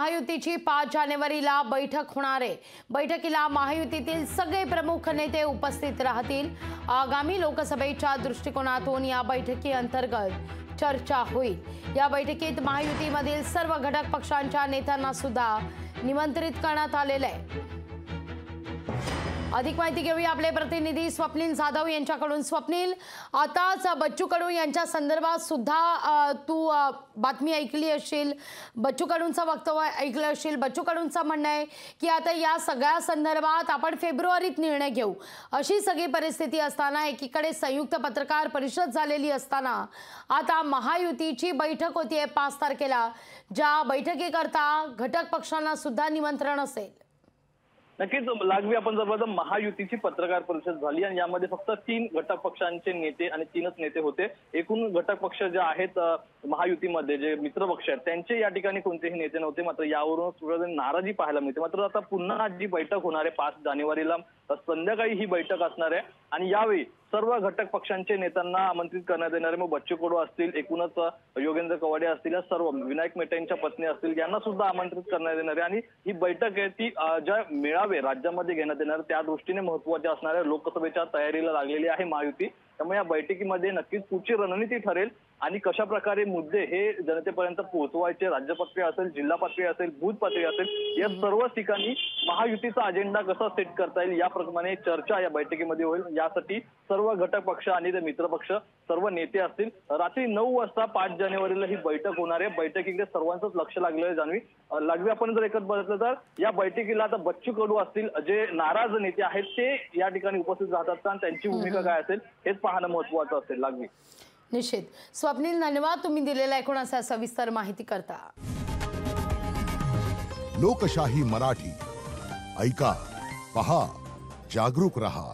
महायुतीची 5 जानेवारीला बैठक होणार आहे। बैठकीला महायुतीतील सगळे प्रमुख नेते उपस्थित राहतील। आगामी लोकसभेच्या दृष्टिकोनातून या बैठकी अंतर्गत चर्चा होईल। या बैठकीत महायुतीमधील सर्व घटक पक्षांच्या नेत्यांना सुद्धा निमंत्रित करण्यात आलेले आहे। अधिक माहिती घेऊया आपले प्रतिनिधी स्वप्नील जाधव यांच्याकडून। स्वप्नील, आताच बच्चू कडू यांच्या संदर्भात सुद्धा तू बातमी ऐकली असेल, बच्चू कडूंचं वक्तव्य ऐकलं असेल। बच्चू कडूंचं म्हणणं आहे की आता या सगळ्या संदर्भात आपण फेब्रुवारीत निर्णय घेऊ, अशी सगळी परिस्थिती असताना एकीकडे संयुक्त पत्रकार परिषद झालेली असताना आता महायुतीची बैठक होतीये 5 तारखेला, ज्या बैठकीकरता घटक पक्षांना सुद्धा निमंत्रण असेल। नक्कीच लागवी आपण जर बघितलं महायुतीची पत्रकार परिषद झाली आणि यामध्ये फक्त 3 घटक पक्षांचे नेते आणि 3च नेते होते। एकूण घटक पक्ष जे आहेत महायुतीमध्ये जे मित्र पक्ष आहेत त्यांचे या ठिकाणी कोणतेही नेते नव्हते। मात्र यावरून नाराजी पाहायला मिळते। मात्र आता पुन्हा जी बैठक होणार आहे 5 जानेवारीला संध्याकाळी ही बैठक असणार आहे आणि यावेळी सर्व घटक पक्षांचे नेत्यांना आमंत्रित करण्यात येणार आहे। मग बच्चू कडू असतील, एकूणच योगेंद्र कवाडे असतील, या सर्व विनायक मेटेंच्या पत्नी असतील, यांना सुद्धा आमंत्रित करण्यात येणार आहे। आणि ही बैठक आहे ती ज्या मेळावे राज्यामध्ये घेण्यात येणार त्या दृष्टीने महत्त्वाची असणार आहे। लोकसभेच्या तयारीला लागलेली आहे महायुती, त्यामुळे या बैठकीमध्ये नक्कीच पुढची रणनीती ठरेल आणि कशा प्रकारे मुद्दे हे जनतेपर्यंत पोहोचवायचे, राज्य पातळी असेल, जिल्हा पातळी असेल, बूथ पातळी असेल, या सर्व ठिकाणी महायुतीचा अजेंडा कसा सेट करता येईल याप्रमाणे चर्चा या बैठकीमध्ये होईल। यासाठी सर्व घटक पक्ष आणि मित्र पक्ष सर्व नेते असतील। रात्री 9 वाजता 5 जानेवारीला ही बैठक होणार आहे। बैठकीकडे सर्वांचंच लक्ष लागलेलं आहे। लागवी आपण जर एकत्र बघितलं तर या बैठकीला आता बच्चू कडू असतील, जे नाराज नेते आहेत ते या ठिकाणी उपस्थित राहतात आणि त्यांची भूमिका काय असेल हेच पाहणं महत्त्वाचं असेल। लागवी निश्चित। स्वप्नील, धन्यवाद तुम्ही दिलेल्या एकूण असा सविस्तर माहिती करता। लोकशाही मराठी ऐका, पहा, जागरूक रहा।